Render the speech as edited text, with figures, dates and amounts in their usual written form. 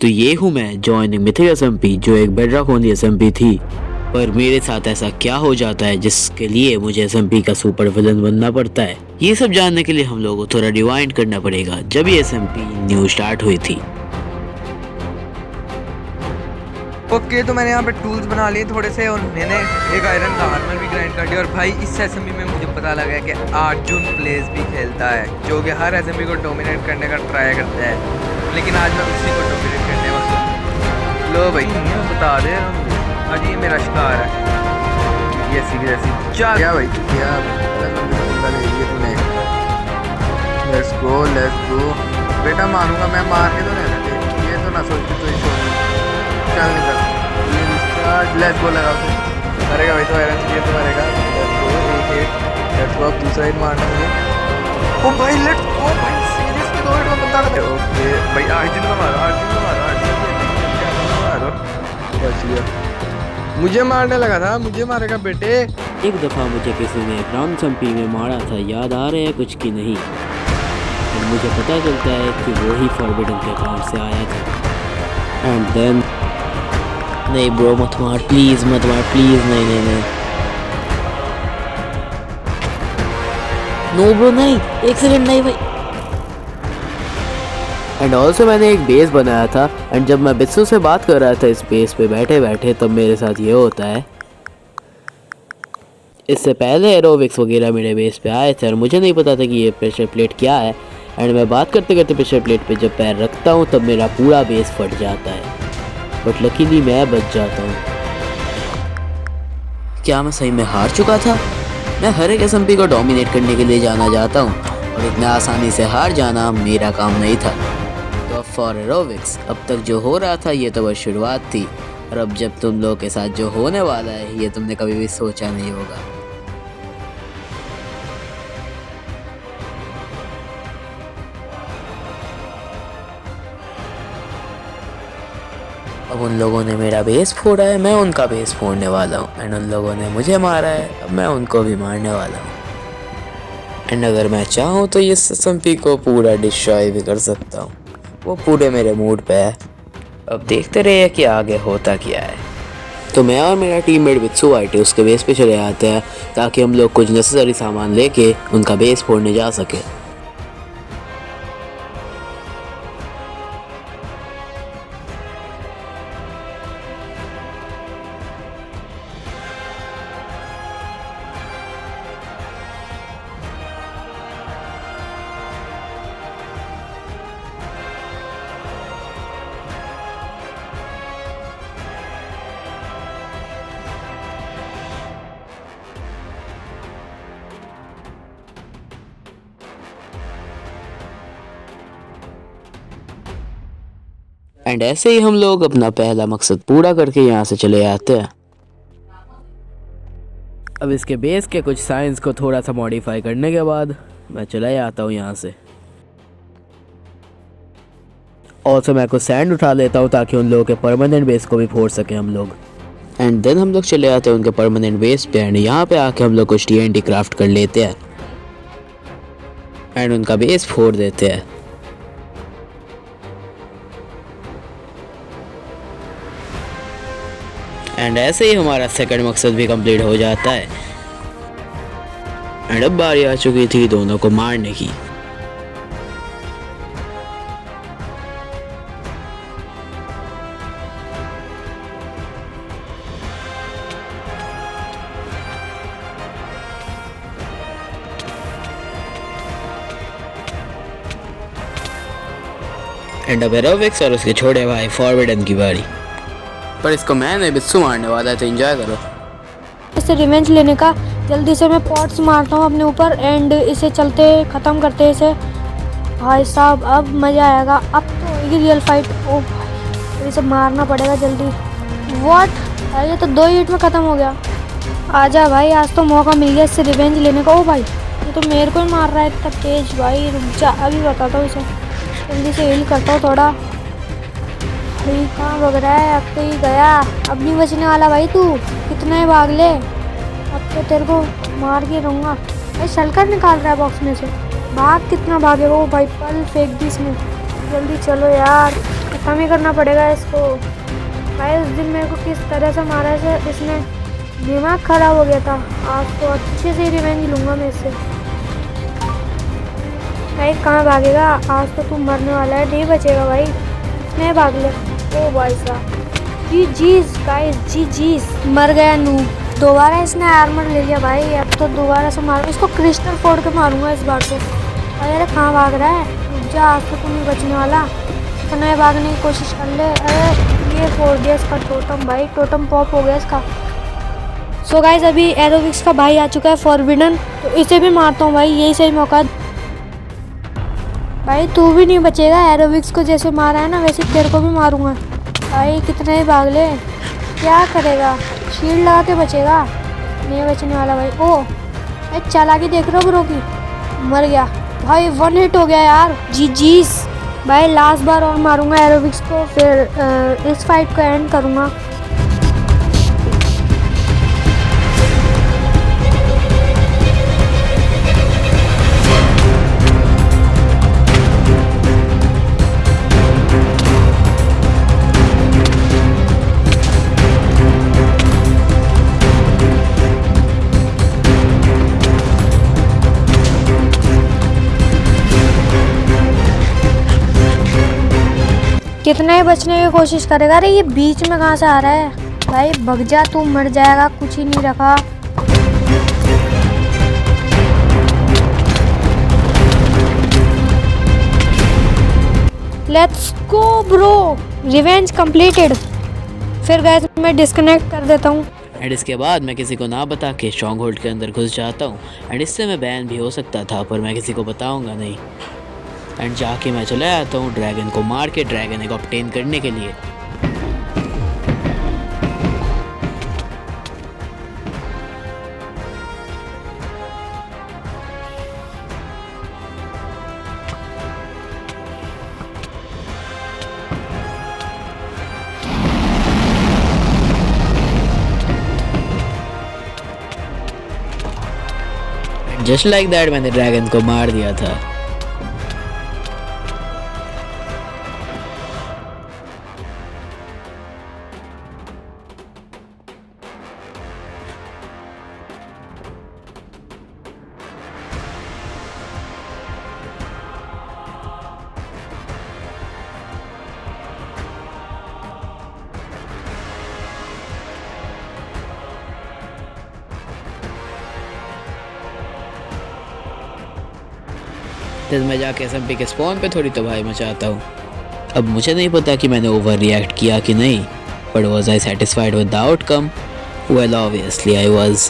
तो ये हूँ मैं जॉइन मिथिक एसएमपी, जो एक बेडरॉक ओनली एसएमपी थी। पर मेरे साथ ऐसा क्या हो जाता है जिसके लिए मुझे एसएमपी का सुपर विलन बनना पड़ता है, ये सब जानने के लिए हम लोगों को थोड़ा रिवाइंड करना पड़ेगा जब ये एसएमपी न्यू स्टार्ट हुई थी। ओके, तो मैंने यहाँ पे टूल्स बना लिए थोड़े से और मैंने एक आयरन का आर्मर भी ग्राइंड कर दिया। और भाई इस एसएमपी में मुझे पता लगा कि अर्जुन प्लेस भी खेलता है, जो कि हर एसएमपी को डोमिनेट करने का ट्राई करता है, लेकिन आज मैं उसी को डोमिनेट करने वाला हूँ। लो भाई बता दे, आज ये मेरा शिकार है। ये ऐसी क्या भाई क्या ले लिए तूने? लेट्स गो बेटा, मारूंगा मैं, मारने तो नहीं लगे, ये तो ना सोच के तो चल निकल। लेट्स गो लगा मरेगा भाई, तो आयरन स्पीयर तो मरेगा। लेट्स गो अब दूसरा हिट मारना मुझे। ओ भाई लेट्स गो भाई, सीरियस में 2 हिट में बता रहा। ओके भाई, अर्जुन को मारो, बच गया। मुझे मारने लगा था, मुझे मारेगा बेटे। एक दफ़ा मुझे किसी ने ग्राउंड एसएमपी में मारा था, याद आ रहा है कुछ की नहीं। और मुझे पता चलता है कि वो ही फॉरबिडन के अकाउंट से आया था। एंड देन नहीं ब्रो, मत मार प्लीज़, मत मार प्लीज़, नहीं नो ब्रो, नहीं, एक सेकंड, नहीं भाई। एंड ऑल्सो मैंने एक बेस बनाया था, एंड जब मैं बिस्सू से बात कर रहा था इस बेस पे बैठे बैठे, तब मेरे साथ ये होता है। इससे पहले एरोबिक्स वगैरह मेरे बेस पे आए थे और मुझे नहीं पता था कि ये प्रेशर प्लेट क्या है। एंड मैं बात करते करते प्रेशर प्लेट पे जब पैर रखता हूँ तब मेरा पूरा बेस फट जाता है, बट लकीली मैं बच जाता हूँ। क्या मैं सही में हार चुका था? मैं हर एक एसएमपी को डोमिनेट करने के लिए जाना चाहता हूँ, और इतना आसानी से हार जाना मेरा काम नहीं था। तो अब फॉर एरोबिक्स, अब तक जो हो रहा था ये तो बस शुरुआत थी, और अब जब तुम लोग के साथ जो होने वाला है ये तुमने कभी भी सोचा नहीं होगा। अब उन लोगों ने मेरा बेस फोड़ा है, मैं उनका बेस फोड़ने वाला हूँ। एंड उन लोगों ने मुझे मारा है, अब मैं उनको भी मारने वाला हूँ। एंड अगर मैं चाहूँ तो इस एसएमपी को पूरा डिस्ट्रॉय भी कर सकता हूँ, वो पूरे मेरे मूड पे है। अब देखते रहिए कि आगे होता क्या है। तो मैं और मेरा टीममेट बित्सु आईटी उसके बेस पे चले आते हैं, ताकि हम लोग कुछ नेसेसरी सामान लेके उनका बेस फोड़ने जा सके। एंड ऐसे ही हम लोग अपना पहला मकसद पूरा करके यहाँ से चले आते हैं। अब इसके बेस के कुछ साइंस को थोड़ा सा मॉडिफाई करने के बाद मैं चला आता हूँ यहाँ से। ऑल्सो मैं कुछ सैंड उठा लेता हूँ ताकि उन लोगों के परमानेंट बेस को भी फोड़ सके हम लोग। एंड देन हम लोग चले आते हैं उनके परमानेंट बेस पे, एंड यहाँ पे आके हम लोग कुछ TNT क्राफ्ट कर लेते हैं एंड उनका बेस फोड़ देते हैं। एंड ऐसे ही हमारा सेकंड मकसद भी कंप्लीट हो जाता है। एंड अब बारी आ चुकी थी दोनों को मारने की। एंड अब एरोबिक्स और उसके छोटे भाई फॉरबिडन की बारी। पर इसको मैंने बिस्सू मारने वाला है, तो एंजॉय करो। इससे रिवेंज लेने का जल्दी से मैं पॉट्स मारता हूँ अपने ऊपर, एंड इसे चलते ख़त्म करते हैं इसे। भाई साहब अब मज़ा आएगा, अब तो होगी रियल फाइट। ओ भाई इसे मारना पड़ेगा जल्दी। व्हाट, ये तो 2 हिट में ख़त्म हो गया। आजा भाई, आज तो मौका मिल गया इससे रिवेंज लेने का। ओ भाई ये तो मेरे को ही मार रहा है इतना तेज। भाई रुक जा, अभी बताता हूँ इसे, जल्दी से हील करता हूँ थोड़ा। भाई कहाँ भाग रहा है, अब तो ही गया, अब नहीं बचने वाला भाई तू, कितना ही भाग ले, अब तो तेरे को मार के रहूँगा। भाई शलकर निकाल रहा है बॉक्स में से, भाग, कितना भागे वो। भाई पल फेंक दी इसने, जल्दी चलो यार, ख़त्म ही करना पड़ेगा इसको। भाई उस दिन मेरे को किस तरह से मारा है इसने, दिमाग खराब हो गया था। आज तो अच्छे से रिवेंज लूँगा मैं इससे। भाई कहाँ भागेगा, आज तो तू मरने वाला है, नहीं बचेगा भाई, नहीं भाग ले। ओ भाई साहब, जी जीज गाइस, जी जीज। मर गया नू। दोबारा इसने आर्मर ले लिया भाई, अब तो दोबारा से मारूँ इसको, क्रिस्टल फोड़ के मारूंगा इस बार तो। अरे कहाँ भाग रहा है, रुक जा, आज तो तू नहीं बचने वाला, इतना भागने की कोशिश कर ले। अरे ये फोड़ दिया इसका टोटम भाई, टोटम पॉप हो गया इसका। सो गाइस अभी एरोविक्स का भाई आ चुका है फॉरबिडन, तो इसे भी मारता हूँ भाई, यही सही मौका। भाई तू भी नहीं बचेगा, एरोविक्स को जैसे मारा है ना वैसे तेरे को भी मारूंगा भाई, कितने ही भाग ले, क्या करेगा, शील्ड लगा के बचेगा, नहीं बचने वाला भाई। ओ चालाकी देख रहे हो ब्रो की, मर गया भाई, 1 हिट हो गया यार, जी जीस। भाई लास्ट बार और मारूंगा एरोविक्स को, फिर इस फाइट को एंड करूंगा। कितना ही बचने की कोशिश करेगा। अरे ये बीच में कहाँ से आ रहा है भाई, भग जा तू, मर जाएगा, कुछ ही नहीं रखा। Let's go bro, revenge completed. फिर गाइस मैं डिस्कनेक्ट कर देता हूँ। एंड इसके बाद मैं किसी को ना बता के स्ट्रॉन्ग होल्ड के अंदर घुस जाता हूँ। एंड इससे मैं बैन भी हो सकता था, पर मैं किसी को बताऊँगा नहीं। एंड जाके मैं चला जाता हूँ ड्रैगन को मार के, ड्रैगन एक ऑब्टेन करने के लिए। जस्ट लाइक दैट मैंने ड्रैगन को मार दिया था। फिर मैं जाके SMP के स्पॉन पे थोड़ी तबाही मचाता हूँ। अब मुझे नहीं पता कि मैंने ओवर रिएक्ट किया कि नहीं, but was I satisfied with the outcome? Well obviously I was.